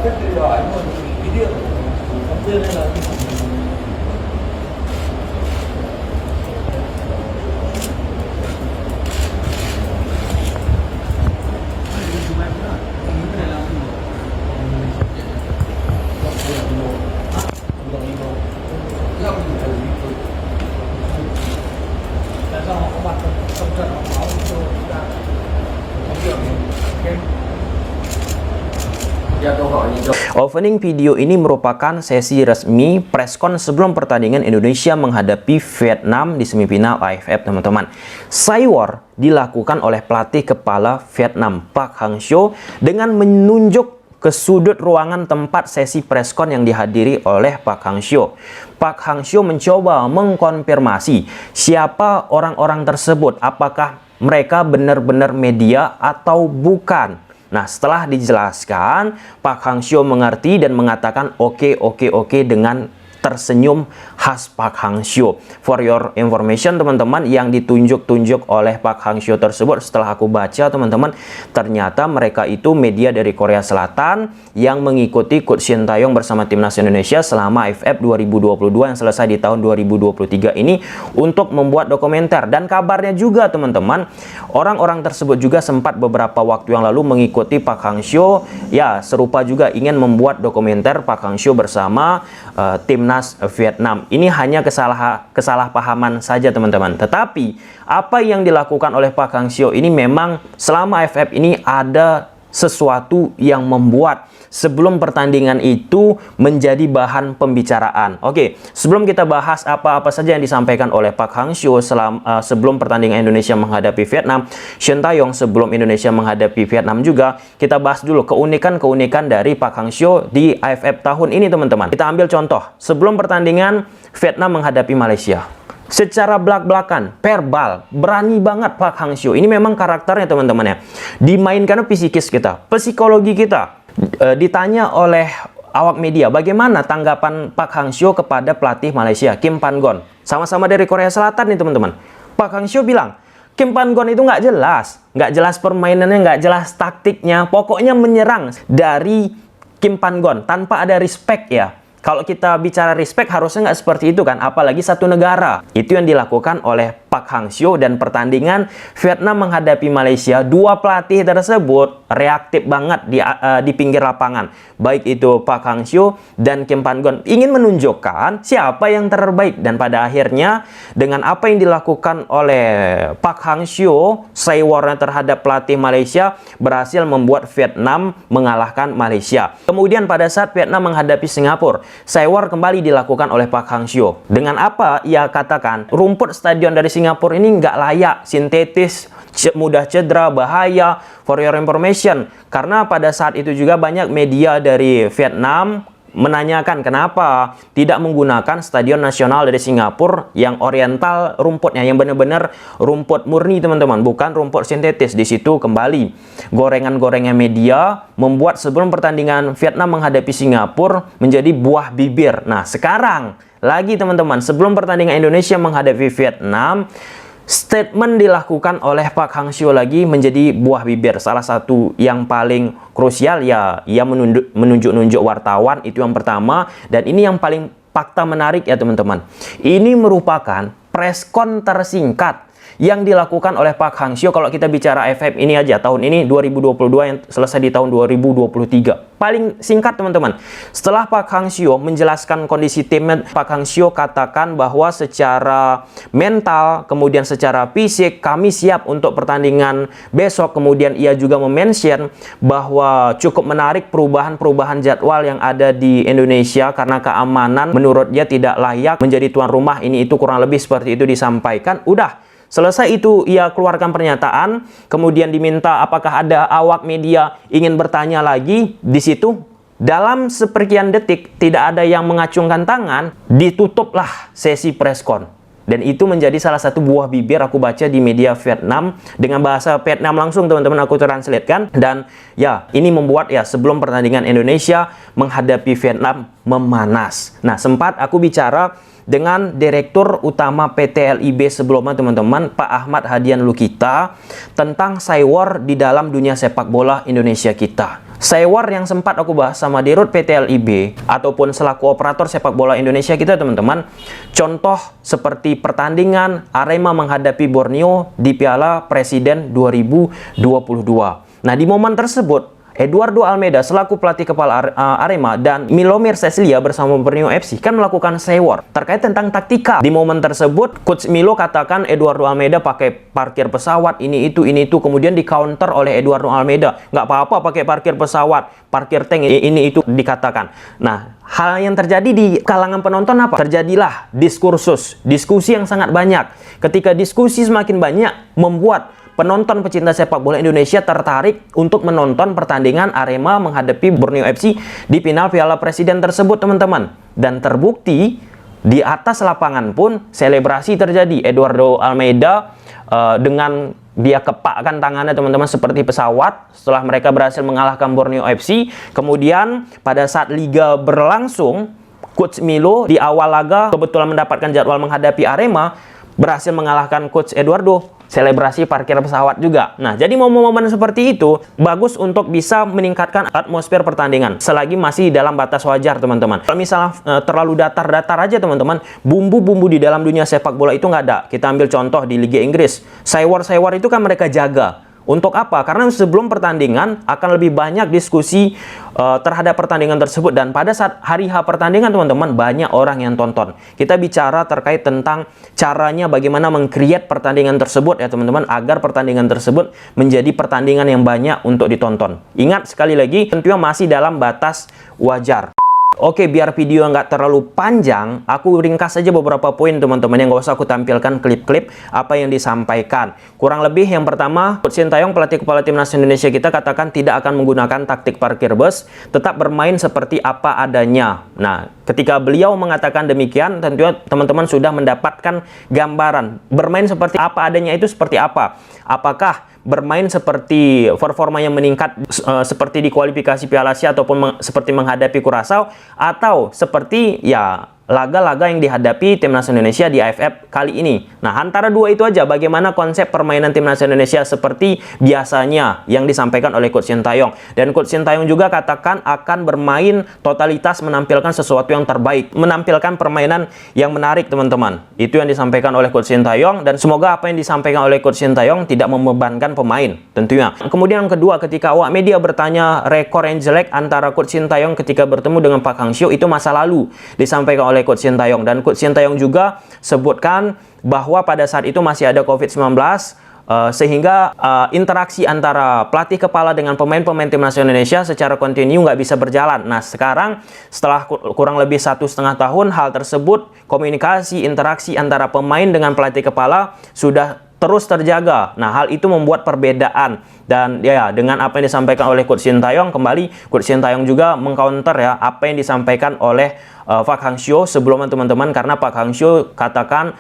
cách đây là ảnh hưởng ý điện đầu tiên đây là tại sao họ có mặt trong trận họ báo cho chúng ta có việc Opening video ini merupakan sesi resmi preskon sebelum pertandingan Indonesia menghadapi Vietnam di semifinal AFF, teman-teman. Saywar dilakukan oleh pelatih kepala Vietnam Park Hang-seo dengan menunjuk ke sudut ruangan tempat sesi preskon yang dihadiri oleh Park Hang-seo. Park Hang-seo mencoba mengkonfirmasi siapa orang-orang tersebut, apakah mereka benar-benar media atau bukan. Nah, setelah dijelaskan, Park Hang-seo mengerti dan mengatakan oke dengan tersenyum khas Park Hang-seo. For your information, teman-teman, yang ditunjuk-tunjuk oleh Park Hang-seo tersebut setelah aku baca, teman-teman, ternyata mereka itu media dari Korea Selatan yang mengikuti Coach Shin Tae-yong bersama timnas Indonesia selama AFF 2022 yang selesai di tahun 2023 ini untuk membuat dokumenter. Dan kabarnya juga, teman-teman, orang-orang tersebut juga sempat beberapa waktu yang lalu mengikuti Park Hang-seo, ya serupa juga ingin membuat dokumenter Park Hang-seo bersama timnas Vietnam. Ini hanya kesalahpahaman saja, teman-teman. Tetapi apa yang dilakukan oleh Park Hang-seo ini memang selama AFF ini ada sesuatu yang membuat sebelum pertandingan itu menjadi bahan pembicaraan. Oke, sebelum kita bahas apa-apa saja yang disampaikan oleh Park Hang-seo sebelum pertandingan Indonesia menghadapi Vietnam, Shin Tae-yong sebelum Indonesia menghadapi Vietnam juga, kita bahas dulu keunikan-keunikan dari Park Hang-seo di AFF tahun ini, teman-teman. Kita ambil contoh, sebelum pertandingan Vietnam menghadapi Malaysia. Secara belak-belakan, verbal, berani banget Park Hang-seo. Ini memang karakternya, teman-teman ya. Dimainkan psikis kita, psikologi kita. Ditanya oleh awak media, bagaimana tanggapan Park Hang-seo kepada pelatih Malaysia, Kim Pan-gon. Sama-sama dari Korea Selatan nih, teman-teman. Park Hang-seo bilang, Kim Pan-gon itu nggak jelas permainannya, nggak jelas taktiknya. Pokoknya menyerang dari Kim Pan-gon tanpa ada respect ya. Kalau kita bicara respect harusnya nggak seperti itu kan, apalagi satu negara. Itu yang dilakukan oleh Park Hang-seo dan pertandingan Vietnam menghadapi Malaysia. Dua pelatih tersebut reaktif banget di pinggir lapangan. Baik itu Park Hang-seo dan Kim Pan-gon ingin menunjukkan siapa yang terbaik. Dan pada akhirnya dengan apa yang dilakukan oleh Park Hang-seo, saywarnya terhadap pelatih Malaysia berhasil membuat Vietnam mengalahkan Malaysia. Kemudian pada saat Vietnam menghadapi Singapura, saywar kembali dilakukan oleh Park Hang-seo. Dengan apa ia katakan, rumput stadion dari Singapura ini nggak layak, sintetis, mudah cedera, bahaya. For your information, karena pada saat itu juga banyak media dari Vietnam menanyakan kenapa tidak menggunakan stadion nasional dari Singapura yang oriental rumputnya, yang benar-benar rumput murni, teman-teman, bukan rumput sintetis. Di situ kembali gorengan-gorengan media membuat sebelum pertandingan Vietnam menghadapi Singapura menjadi buah bibir. Nah, sekarang lagi, teman-teman, sebelum pertandingan Indonesia menghadapi Vietnam, statement dilakukan oleh Park Hang-seo lagi menjadi buah bibir. Salah satu yang paling krusial ya, ia menunjuk-nunjuk wartawan, itu yang pertama. Dan ini yang paling fakta menarik ya, teman-teman. Ini merupakan preskon tersingkat yang dilakukan oleh Park Hang-seo. Kalau kita bicara AFF ini aja, tahun ini 2022 yang selesai di tahun 2023. Paling singkat, teman-teman. Setelah Park Hang-seo menjelaskan kondisi timnya, Park Hang-seo katakan bahwa secara mental, kemudian secara fisik, kami siap untuk pertandingan besok. Kemudian ia juga memention bahwa cukup menarik perubahan-perubahan jadwal yang ada di Indonesia karena keamanan menurut dia tidak layak menjadi tuan rumah. Ini itu kurang lebih seperti itu disampaikan. Udah. Selesai itu ia keluarkan pernyataan, kemudian diminta apakah ada awak media ingin bertanya lagi. Di situ dalam sepersekian detik tidak ada yang mengacungkan tangan, ditutuplah sesi preskon. Dan itu menjadi salah satu buah bibir aku baca di media Vietnam dengan bahasa Vietnam langsung, teman-teman, aku translatekan. Dan ya, ini membuat ya sebelum pertandingan Indonesia menghadapi Vietnam memanas. Nah, sempat aku bicara dengan Direktur Utama PT LIB sebelumnya, teman-teman, Pak Ahmad Hadian Lukita, tentang saywar di dalam dunia sepak bola Indonesia kita. Saiwar yang sempat aku bahas sama Dirut PT LIB ataupun selaku operator sepak bola Indonesia kita teman-teman, contoh seperti pertandingan Arema menghadapi Borneo di Piala Presiden 2022. Nah, di momen tersebut Eduardo Almeida selaku pelatih kepala Arema dan Milomir Cecilia bersama Borneo FC kan melakukan seiwar terkait tentang taktika. Di momen tersebut, Coach Milo katakan Eduardo Almeida pakai parkir pesawat, ini itu, kemudian di counter oleh Eduardo Almeida. Nggak apa-apa pakai parkir pesawat, parkir tank, ini itu dikatakan. Nah, hal yang terjadi di kalangan penonton apa? Terjadilah diskusi yang sangat banyak. Ketika diskusi semakin banyak, membuat penonton pecinta sepak bola Indonesia tertarik untuk menonton pertandingan Arema menghadapi Borneo FC di final Piala Presiden tersebut, teman-teman. Dan terbukti di atas lapangan pun selebrasi terjadi. Eduardo Almeida dengan dia kepakkan tangannya, teman-teman, seperti pesawat setelah mereka berhasil mengalahkan Borneo FC. Kemudian pada saat liga berlangsung, Coach Milo di awal laga kebetulan mendapatkan jadwal menghadapi Arema, berhasil mengalahkan Coach Eduardo. Selebrasi parkir pesawat juga. Nah, jadi momen-momen seperti itu bagus untuk bisa meningkatkan atmosfer pertandingan selagi masih dalam batas wajar, teman-teman. Kalau misalnya terlalu datar-datar aja, teman-teman, bumbu-bumbu di dalam dunia sepak bola itu nggak ada. Kita ambil contoh di Liga Inggris. Seiwar itu kan mereka jaga. Untuk apa? Karena sebelum pertandingan akan lebih banyak diskusi terhadap pertandingan tersebut, dan pada saat hari H pertandingan, teman-teman, banyak orang yang tonton. Kita bicara terkait tentang caranya bagaimana meng-create pertandingan tersebut ya, teman-teman, agar pertandingan tersebut menjadi pertandingan yang banyak untuk ditonton. Ingat sekali lagi, tentunya masih dalam batas wajar. Oke, biar video nggak terlalu panjang, aku ringkas saja beberapa poin, teman-teman, yang nggak usah aku tampilkan klip-klip apa yang disampaikan. Kurang lebih yang pertama, Coach Sintayong, pelatih kepala timnas Indonesia kita, katakan tidak akan menggunakan taktik parkir bus, tetap bermain seperti apa adanya. Nah, ketika beliau mengatakan demikian, tentunya teman-teman sudah mendapatkan gambaran bermain seperti apa adanya itu seperti apa. Apakah bermain seperti performa yang meningkat seperti di kualifikasi Piala Asia ataupun seperti menghadapi Curaçao, atau seperti ya laga-laga yang dihadapi timnas Indonesia di AFF kali ini. Nah, antara dua itu aja, bagaimana konsep permainan timnas Indonesia seperti biasanya yang disampaikan oleh Coach Sintayong. Dan Coach Sintayong juga katakan akan bermain totalitas, menampilkan sesuatu yang terbaik, menampilkan permainan yang menarik, teman-teman. Itu yang disampaikan oleh Coach Sintayong, dan semoga apa yang disampaikan oleh Coach Sintayong tidak membebankan pemain tentunya. Kemudian yang kedua, ketika awak media bertanya rekor yang jelek antara Coach Sintayong ketika bertemu dengan Park Hang-seo, itu masa lalu disampaikan oleh Coach Sintayong. Dan Coach Sintayong juga sebutkan bahwa pada saat itu masih ada COVID-19, sehingga interaksi antara pelatih kepala dengan pemain-pemain timnas Indonesia secara kontinu nggak bisa berjalan. Nah, sekarang setelah kurang lebih 1,5 tahun, hal tersebut, komunikasi, interaksi antara pemain dengan pelatih kepala sudah terus terjaga. Nah, hal itu membuat perbedaan. Dan ya, dengan apa yang disampaikan oleh Coach Sintayong, kembali Coach Sintayong juga mengcounter ya apa yang disampaikan oleh Park Hang-seo sebelumnya, teman-teman, karena Park Hang-seo katakan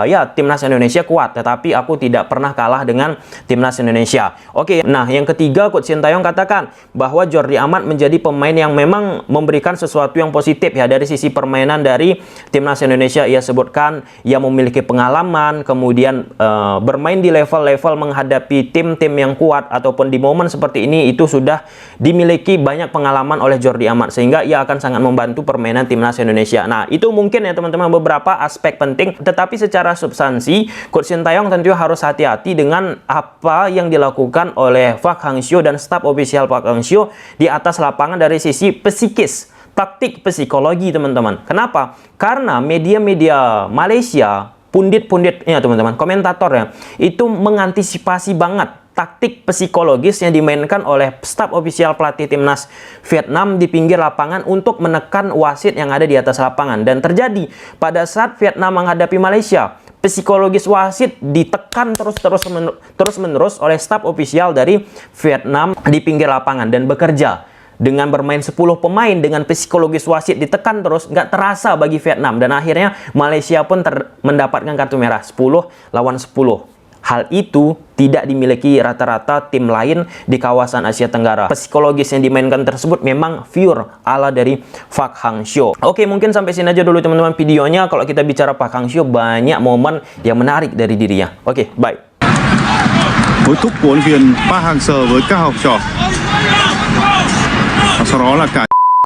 ya timnas Indonesia kuat, tetapi aku tidak pernah kalah dengan timnas Indonesia. Oke, nah yang ketiga, Coach Sintayong katakan bahwa Jordi Amat menjadi pemain yang memang memberikan sesuatu yang positif ya dari sisi permainan dari timnas Indonesia. Ia sebutkan ia memiliki pengalaman, kemudian bermain di level-level menghadapi tim-tim yang kuat ataupun di momen seperti ini, itu sudah dimiliki banyak pengalaman oleh Jordi Amat, sehingga ia akan sangat membantu permainan timnas Indonesia. Nah, itu mungkin ya, teman-teman, beberapa aspek penting, tetapi secara substansi Coach Sintayong tentu harus hati-hati dengan apa yang dilakukan oleh Park Hang-seo dan staf ofisial Park Hang-seo di atas lapangan dari sisi psikis, taktik, psikologi, teman-teman. Kenapa? Karena media-media Malaysia, pundit-punditnya, teman-teman, komentatornya, itu mengantisipasi banget taktik psikologis yang dimainkan oleh staf ofisial pelatih timnas Vietnam di pinggir lapangan untuk menekan wasit yang ada di atas lapangan. Dan terjadi pada saat Vietnam menghadapi Malaysia, psikologis wasit ditekan terus-menerus oleh staf ofisial dari Vietnam di pinggir lapangan, dan bekerja dengan bermain 10 pemain dengan psikologis wasit ditekan terus, nggak terasa bagi Vietnam, dan akhirnya Malaysia pun mendapatkan kartu merah 10-10. Hal itu tidak dimiliki rata-rata tim lain di kawasan Asia Tenggara. Psikologis yang dimainkan tersebut memang pure ala dari Park Hang-seo. Oke, mungkin sampai sini aja dulu, teman-teman, videonya. Kalau kita bicara Park Hang-seo, banyak momen yang menarik dari dirinya. Oke, bye. Hối thúc của huấn luyện viên Park Hang-seo với các học trò. seolah-olah